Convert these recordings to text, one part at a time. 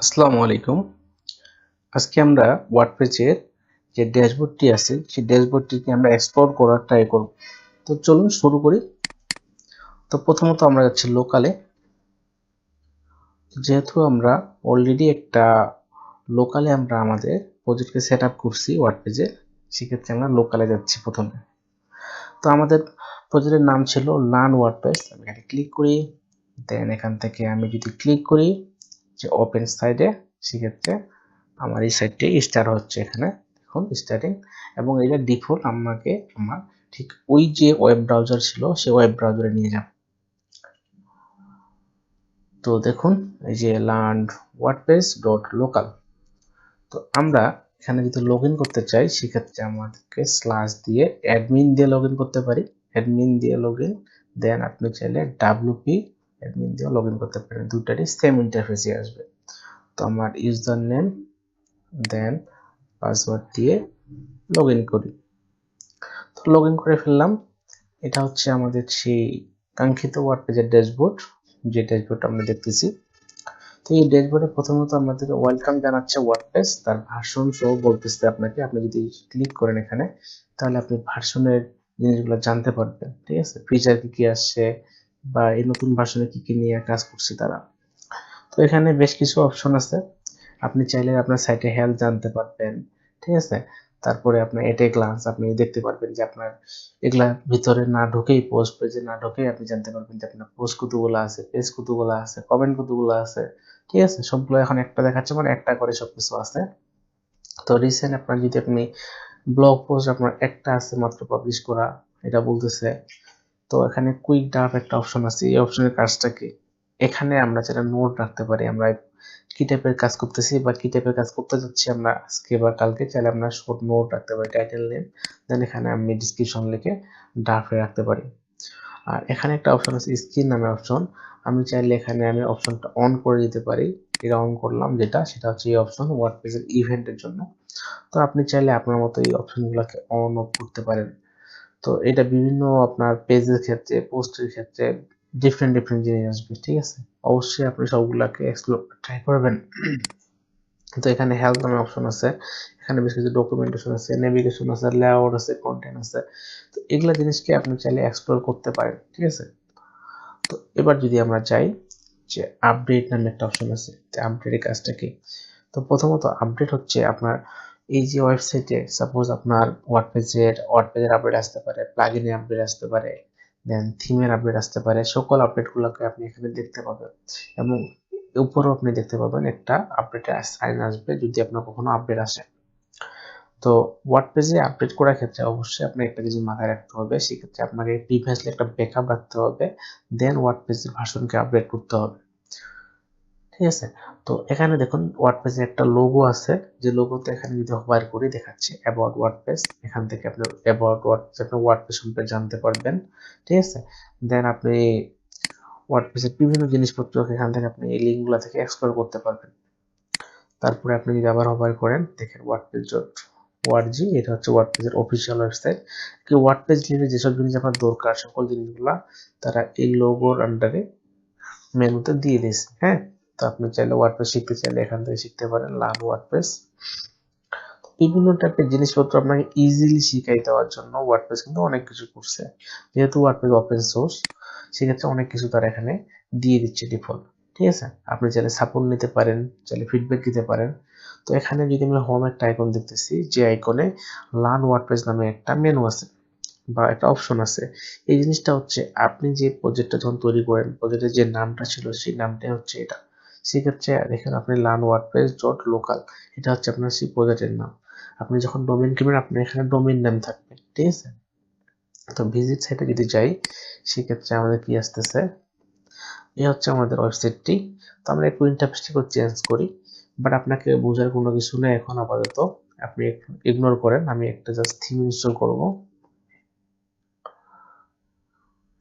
আসসালামু আলাইকুম। আজকে আমরা ওয়ার্ডপ্রেসের যে ড্যাশবোর্ডটি আছে সেই ড্যাশবোর্ডটিকে আমরা এক্সপ্লোর করার ট্রাই করব। তো চলুন শুরু করি। তো প্রথমত আমরা যাচ্ছি লোকালে। যেহেতু আমরা অলরেডি একটা লোকালে আমরা আমাদের প্রজেক্টকে সেট আপ করছি ওয়ার্ডপ্রেসে, সেক্ষেত্রে আমরা লোকালে যাচ্ছি প্রথমে। তো আমাদের প্রজেক্টের নাম ছিল লার্ন ওয়ার্ডপ্রেস। আমি এখানে ক্লিক করি, দেন এখান থেকে আমি যদি ক্লিক করি যে ওপেন সাইডে, সেক্ষেত্রে আমার এই সাইটটি স্টার্ট হচ্ছে। এখানে দেখুন স্টার্টিং, এবং এটা ডিফল্ট আমাকে আমার ঠিক ওই যে ওয়েব ব্রাউজার ছিল সেই ওয়েব ব্রাউজারে নিয়ে যাবে। তো দেখুন এই যে লার্ন ওয়ার্ডপ্রেস ডট লোকাল। তো আমরা এখানে যদি লগ ইন করতে চাই সেক্ষেত্রে আমাদেরকে স্ল্যাশ দিয়ে অ্যাডমিন দিয়ে লগ ইন করতে পারি। অ্যাডমিন দিয়ে লগ ইন, দেন আপনি চাইলে ডাব্লিউপি অ্যাডমিন দিয়ে লগ ইন করতে পারেন। দুটারই সেম ইন্টারফেসে আসবে। তো আমার ইউজার নেম দেন পাসওয়ার্ড দিয়ে লগ ইন করি। তো লগ ইন করে ফেললাম। এটা হচ্ছে আমাদের সেই কাঙ্ক্ষিত ওয়ার্ডপেজের ড্যাশবোর্ড, যে ড্যাশবোর্ড আমরা দেখতেছি। তো এই ড্যাশবোর্ডে প্রথমত আমাদের ওয়েলকাম জানাচ্ছে ওয়ার্ডপ্রেস, তার ভার্সন সহ বলতেছে আপনাকে। আপনি যদি ক্লিক করেন এখানে, তাহলে আপনি ভার্সনের জিনিসগুলো জানতে পারবেন। ঠিক আছে, ফিচার কি কি আসছে বা এই নতুন ভার্সনে কি কি নিয়ে কাজ করছে তারা। তো এখানে বেশ কিছু অপশন আছে। আপনি চাইলে আপনার সাইটে হেলথ জানতে পারবেন। ঠিক আছে, তারপরে আপনার এট এ গ্লান্স আপনি দেখতে পারবেন যে আপনার এগুলা ভিতরে না ঢুকেই, পোস্ট পেজে না ঢুকেই আপনি জানতে পারবেন যে আপনার পোস্ট কতগুলো আছে, পেজ কতগুলো আছে, কমেন্ট কতগুলো আছে। ঠিক আছে, সবগুলো এখন একটা দেখাচ্ছে, মানে একটা করে সবকিছু আছে। তো রিসেন্ট আপনার যদি আপনি ব্লগ পোস্ট আপনার একটা আছে মাত্র পাবলিশ করা, এটা বলতেছে। তো এখানে কুইক ড্রাফট একটা অপশন আছে। এই অপশনের কাজটা কি, এখানে আমরা যেটা নোট রাখতে পারি, আমরা কি টাইপের কাজ করতেছি বা কি টাইপের কাজ করতে যাচ্ছি আমরা আজকে বা কালকে, চাইলে আমরা শর্ট নোট রাখতে পারি, টাইটেল নেম, দেন এখানে আমি ডিসক্রিপশন লিখে ড্রাফটে রাখতে পারি। আর এখানে একটা অপশন আছে স্ক্রিন নামে অপশন। আমি চাইলে এখানে আমি অপশনটা অন করে দিতে পারি। এটা অন করলাম, যেটা সেটা হচ্ছে এই অপশন ওয়ার্ডপ্রেসের ইভেন্টের জন্য। তো আপনি চাইলে আপনার মতো এই অপশনগুলোকে অন অফ করতে পারেন। তো এটা বিভিন্ন আপনার পেজের ক্ষেত্রে, পোস্টের ক্ষেত্রে ডিফারেন্ট ডিফারেন্ট জিনিস আসবে। ঠিক আছে, অবশ্যই আপনি সবগুলাকে এক্সপ্লোর ট্রাই করবেন। তো এখানে হেল্প নামে অপশন আছে, এখানে বেশ কিছু ডকুমেন্টেশন আছে, নেভিগেশন আছে, লেআউট আছে, কন্টেন্ট আছে। তো এগুলা জিনিসকে আপনি চাইলে এক্সপ্লোর করতে পারেন। ঠিক আছে, তো এবার যদি আমরা যাই যে আপডেট নামে একটা অপশন আছে, আপডেটের কাজটা কি। তো প্রথমত আপডেট হচ্ছে আপনার এই যে ওয়েবসাইটে সাপোজ আপনার ওয়ার্ডপেজের আপডেট আসতে পারে, প্লাগইনের আপডেট আসতে পারে, দেন থিমের আপডেট আসতে পারে। সকল আপডেটগুলোকে আপনি এখানে দেখতে পাবেন, এবং উপরেও আপনি দেখতে পাবেন একটা আপডেটের সাইন আসবে যদি আপনার কখনো আপডেট আসে। তো ওয়ার্ডপ্রেসে আপডেট করার ক্ষেত্রে অবশ্যই আপনাকে একটা জিনিস মাথায় রাখতে হবে, সেক্ষেত্রে আপনাকে প্রিভিয়াসলি একটা ব্যাকআপ রাখতে হবে, দেন ওয়ার্ডপ্রেসের ভার্সনকে আপডেট করতে হবে। ঠিক আছে, তো এখানে দেখুন ওয়ার্ডপ্রেসে একটা লোগো আছে, যে লোগোতে এখানে যদি হোভার করি দেখাচ্ছে অ্যাবাউট ওয়ার্ডপ্রেস। এখান থেকে আপনি অ্যাবাউট ওয়ার্ডপ্রেস, আপনি ওয়ার্ডপ্রেস সম্পর্কে জানতে পারবেন। ঠিক আছে, দেন আপনি ওয়ার্ডপ্রেসের বিভিন্ন জিনিসপত্র এখান থেকে আপনি এই লিঙ্কগুলো থেকে এক্সপ্লোর করতে পারবেন। তারপরে আপনি যদি আবার হোভার করেন, দেখেন ওয়ার্ডপ্রেস ডট ওআরজি, এটা হচ্ছে ওয়ার্ডপ্রেসের অফিসিয়াল ওয়েবসাইট। কি ওয়ার্ডপ্রেস রিলেটেড যেসব জিনিস আপনার দরকার, সকল জিনিসগুলা তারা এই লোগোর আন্ডারে মেনুতে দিয়ে দিয়েছে। হ্যাঁ, তো আপনি চাইলে ওয়ার্ডপ্রেস শিখতে চাইলে এখান থেকে শিখতে পারেন, লার্ন ওয়ার্ডপ্রেস। বিভিন্ন টাইপের জিনিসপত্র আপনাকে ইজিলি শিখাই দেওয়ার জন্য ওয়ার্ডপ্রেস কিন্তু অনেক কিছু করছে। যেহেতু ওয়ার্ডপ্রেস ওপেন সোর্স, সেক্ষেত্রে অনেক কিছু তারা এখানে দিয়ে দিচ্ছে ডিফল্ট। ঠিক আছে, আপনি চাইলে সাপোর্ট নিতে পারেন, চাইলে ফিডব্যাক দিতে পারেন। তো এখানে যদি আমি হোম একটা আইকন দেখতেছি, যে আইকনে লার্ন ওয়ার্ডপ্রেস নামে একটা মেনু আছে বা একটা অপশন আছে। এই জিনিসটা হচ্ছে আপনি যে প্রজেক্টটা যখন তৈরি করেন, প্রজেক্টের যে নামটা ছিল সেই নামটাই হচ্ছে এটা। সেক্ষেত্রে দেখেন আপনি লার্ন ওয়ার্ডপ্রেস ডট লোকাল, এটা হচ্ছে আপনার সেই প্রজেক্টের নাম। আপনি যখন ডোমেইন কিনবেন আপনার এখানে ডোমেইন নাম থাকবে। ঠিক আছে, তো ভিজিট সাইটে যদি যাই সেক্ষেত্রে আমাদের কি আসতেছে, এই হচ্ছে আমাদের ওয়েবসাইটটি। তো আমরা একটু ইন্টারফেসটিকে চেঞ্জ করি, বাট আপনাকে বোঝার কোনো কিছু নেই এখন আপাতত, আপনি ইগনোর করেন। আমি একটা জাস্ট থিম ইনস্টল করব।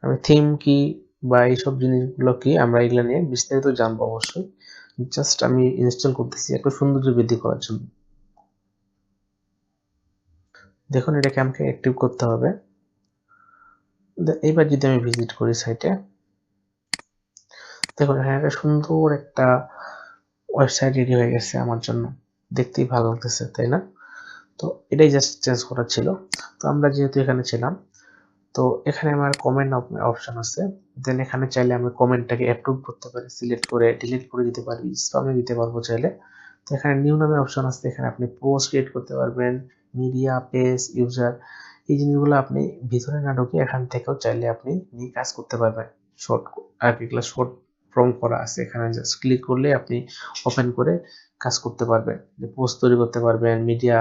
আমি থিম কি বা এইসব জিনিসগুলো কি আমরা এগুলো নিয়ে বিস্তারিত জানবো অবশ্যই। জাস্ট আমি ইনস্টল করতেছি একটু সৌন্দর্য বৃদ্ধি করার জন্য। দেখুন এটাকে আমাকে অ্যাক্টিভ করতে হবে। এইবার যদি আমি ভিজিট করি সাইটে, দেখুন এখানে একটা সুন্দর একটা ওয়েবসাইট রেডি হয়ে গেছে আমার জন্য, দেখতেই ভালো লাগতেছে তাই না? তো এটাই জাস্ট চেঞ্জ করার ছিল। তো আমরা যেহেতু এখানে ছিলাম, তো এখানে আমার কমেন্ট অপশন আছে, দেন এখানে চাইলে আমরা কমেন্টটাকে অ্যাপ্রুভ করতে পারি, সিলেক্ট করে ডিলিট করে দিতে পারি, স্প্যামে দিতে পারবো চাইলে। তো এখানে নিউ নামে অপশন আছে, এখানে আপনি পোস্ট ক্রিয়েট করতে পারবেন, মিডিয়া, পেজ, ইউজার, এই জিনিসগুলো আপনি ভিতরে না ঢুকে এখান থেকেও চাইলে আপনি নিয়ে কাজ করতে পারবেন। শর্ট আর এগুলো শর্ট ফর্ম করা আছে, এখানে জাস্ট ক্লিক করলে আপনি ওপেন করে কাজ করতে পারবেন, পোস্ট তৈরি করতে পারবেন, মিডিয়া।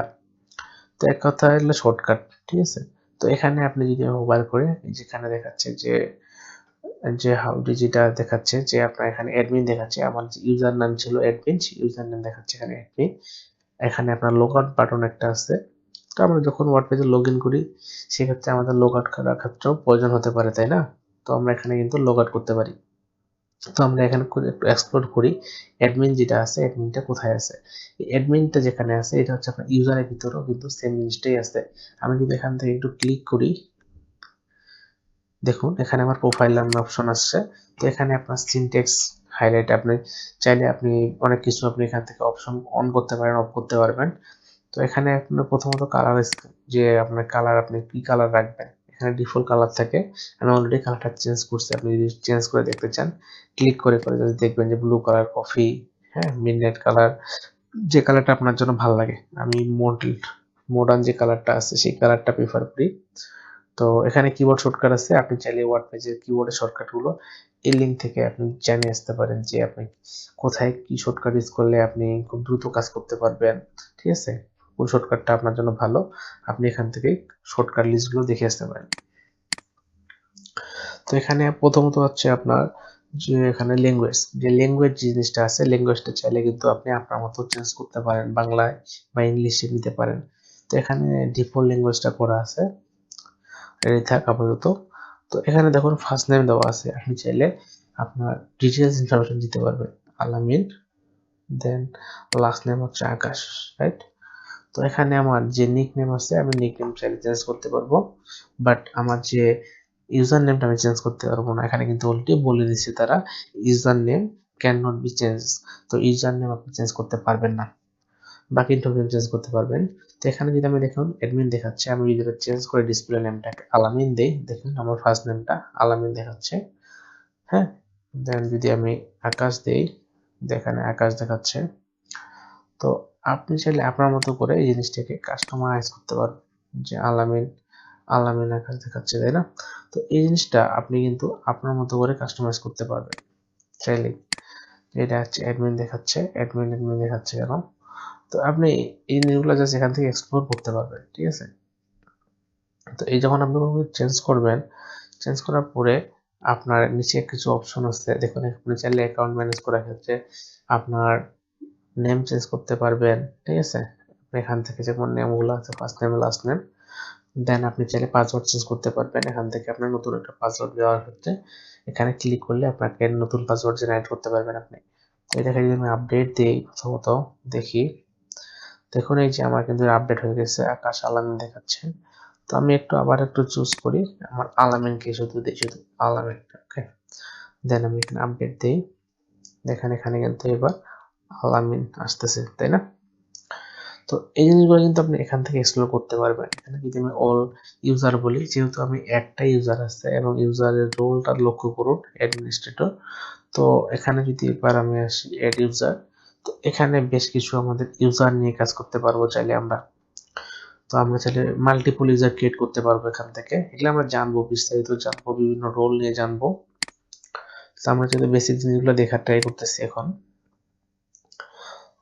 তো এক কথা হলো শর্টকাট, ঠিক আছে? তো এখানে আপনি যদি মোবাইল করে যেখানে দেখাচ্ছে যে যে হাউডি, যেটা দেখাচ্ছে যে আপনার এখানে অ্যাডমিন দেখাচ্ছে, আমার যে ইউজার নাম ছিল অ্যাডমিন, ইউজার নাম দেখাচ্ছে এখানে অ্যাডমিন। এখানে আপনার লগ আউট বাটন একটা আছে। তো আমরা যখন ওয়ার্ডপেজে লগ ইন করি সেক্ষেত্রে আমাদের লগ আউট করার ক্ষেত্রেও প্রয়োজন হতে পারে, তাই না? তো আমরা এখানে কিন্তু লগ আউট করতে পারি। তো আমরা এখানে একটু এক্সপ্লোর করি, অ্যাডমিন যেটা আছে অ্যাডমিনটা কোথায় আছে। অ্যাডমিনটা যেখানে আছে এটা হচ্ছে আপনার ইউজারের ভিতরেও কিন্তু সেম জিনিসটাই আছে। আমি যদি এখান থেকে একটু ক্লিক করি, দেখুন এখানে আমার প্রোফাইল নামে অপশন আসছে। তো এখানে আপনার সিনট্যাক্স হাইলাইট, আপনি চাইলে আপনি অনেক কিছু আপনি এখান থেকে অপশন অন করতে পারেন, অফ করতে পারবেন। তো এখানে আপনার প্রথমত কালার, যে আপনার কালার আপনি কি কালার রাখবেন, এখানে ডিফল্ট কালার থাকে। আমি অলরেডি কালারটা চেঞ্জ করছি, আপনি যদি চেঞ্জ করে দেখতে চান ক্লিক করে করে যদি দেখবেন যে ব্লু কালার, কফি, হ্যাঁ, মিডনাইট কালার, যে কালারটা আপনার জন্য ভালো লাগে। আমি মডার্ন যে কালারটা আছে সেই কালারটা প্রিফার করি। তো এখানে কিবোর্ড শর্টকাট আছে, আপনি চাইলে ওয়ার্ড পেজের কিবোর্ডের শর্টকাটগুলো এই লিঙ্ক থেকে আপনি জেনে আসতে পারেন যে আপনি কোথায় কি শর্টকাট ইউজ করলে আপনি খুব দ্রুত কাজ করতে পারবেন, ঠিক আছে? কোন শর্টকাটটা আপনার জন্য ভালো, আপনি এখান থেকে শর্টকাট লিস্টগুলো দেখে আসতে পারেন। তো এখানে প্রথমত হচ্ছে আপনার যে এখানে ল্যাঙ্গুয়েজ, যে ল্যাঙ্গুয়েজ জিনিসটা আছে, ল্যাঙ্গুয়েজটা চাইলে কিন্তু আপনি আপনার মতো চেঞ্জ করতে পারেন, বাংলায় বা ইংলিশে নিতে পারেন। তো এখানে ডিফল্ট ল্যাঙ্গুয়েজটা করা আছে, এটাই থাক আপাতত। তো এখানে দেখুন ফার্স্ট নেম দেওয়া আছে, আপনি চাইলে আপনার ডিটেলস ইনফরমেশন দিতে পারবেন, আলামিন, দেন লাস্ট নেম হচ্ছে আকাশ, রাইট? তো এখানে আমার যে নিক নেম আছে আমি নিক নেম চাইলে চেঞ্জ করতে পারবো, বাট আমার যে ইউজার নেমটা আমি চেঞ্জ করতে পারবো না। এখানে কিন্তু অলরেডি বলে দিচ্ছে তারা, user name can not be change. তো ইউজার নেম আপনি চেঞ্জ করতে পারবেন না, বাকি ইনফরমেশন চেঞ্জ করতে পারবেন। তো এখানে যদি আমি দেখুন অ্যাডমিন দেখাচ্ছে, আমি যদি চেঞ্জ করে ডিসপ্লে নেমটাকে আলামিন দেই, দেখুন আমার ফার্স্ট নেমটা আলামিন দেখাচ্ছে, হ্যাঁ। দেন যদি আমি আকাশ দেই, এখানে আকাশ দেখাচ্ছে। তো আপনি চাইলে আপনার মতো করে এই জিনিসটাকে কাস্টমাইজ করতে পারবেন, যে আলামিন, আলামিন আকাশ দেখাচ্ছে, তাই না? তো এই জিনিসটা আপনি কিন্তু আপনার মতো করে কাস্টমাইজ করতে পারবেন চাইলে। এটা হচ্ছে অ্যাডমিন দেখাচ্ছে, অ্যাডমিন দেখাচ্ছে কেন? তো আপনি এই জিনিসগুলো জাস্ট এখান থেকে এক্সপ্লোর করতে পারবেন, ঠিক আছে? তো এই যখন আপনি চেঞ্জ করবেন, চেঞ্জ করার পরে আপনার নিচে কিছু অপশন আছে, দেখুন আপনি চাইলে অ্যাকাউন্ট ম্যানেজ করার ক্ষেত্রে আপনার নেম চেঞ্জ করতে পারবেন, ঠিক আছে? এখান থেকে যেমন নেমগুলো আছে, ফার্স্ট নেম, লাস্ট নেম, দেন আপনি চাইলে পাসওয়ার্ড চেঞ্জ করতে পারবেন। এখান থেকে আপনার নতুন একটা পাসওয়ার্ড দেওয়ার ক্ষেত্রে এখানে ক্লিক করলে আপনাকে নতুন পাসওয়ার্ড জেনারেট করতে পারবেন আপনি। তো এটাকে যদি আমি আপডেট দিই, প্রথমত দেখি, দেখুন এই যে আমার কিন্তু আপডেট হয়ে গেছে, আকাশ আলামিন দেখাচ্ছে। তো আমি আবার একটু চুজ করি, আমার আলামিনকে শুধু দিই, শুধু আলামিন, ওকে। দেন আমি এখানে আপডেট দিই, দেখেন এখানে কিন্তু এবার আলামিন আসতেছে, তাই না? তো এই জিনিসগুলো কিন্তু আপনি এখান থেকে এক্সপ্লোর করতে পারবেন। এখানে যদি আমি অল ইউজার বলি, যেহেতু আমি একটা ইউজার আছে এবং ইউজারের রোলটা লক্ষ্য করুন অ্যাডমিনিস্ট্রেটর। তো এখানে যদি এবার আমি আসি অ্যাড ইউজার, তো এখানে বেশ কিছু আমাদের ইউজার নিয়ে কাজ করতে পারবো চাইলে আমরা। তো আমরা চাইলে মাল্টিপল ইউজার ক্রিয়েট করতে পারবো এখান থেকে, এগুলো আমরা জানবো, বিস্তারিত জানবো, বিভিন্ন রোল নিয়ে জানবো। তো আমরা যদি বেসিক জিনিসগুলো দেখার ট্রাই করতেছি এখন।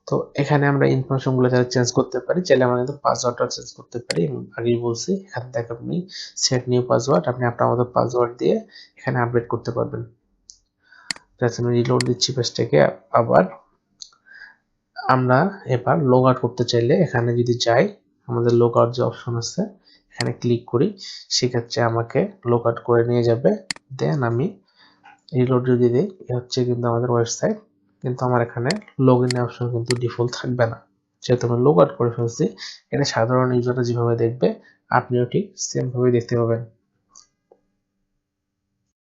তো এখানে আমরা ইনফরমেশন গুলো চাইলে চেঞ্জ করতে পারি, চাইলে আমরা কিন্তু পাসওয়ার্ডটা চেঞ্জ করতে পারি। আগেই বলছি এখান থেকে আপনি সেট নিউ পাসওয়ার্ড, আপনি আপনার মতো পাসওয়ার্ড দিয়ে এখানে আপডেট করতে পারবেন। জাস্ট আমি রিলোড দিচ্ছি পেজটাকে। আবার আমরা এবার লগ আউট করতে চাইলে এখানে যদি যাই, আমাদের লগ আউট যে অপশন আছে এখানে ক্লিক করি, সেক্ষেত্রে আমাকে লগ আউট করে নিয়ে যাবে। দেন আমি রিলোড যদি দিই, এ হচ্ছে কিন্তু আমাদের ওয়েবসাইট, কিন্তু আমার এখানে লগ ইন অপশন কিন্তু ডিফল্ট থাকবে না, যেহেতু আমি লগ আউট করে ফেলছি। এটা সাধারণ ইউজাররা যেভাবে দেখবে আপনিও ঠিক সেম ভাবে দেখতে পাবেন।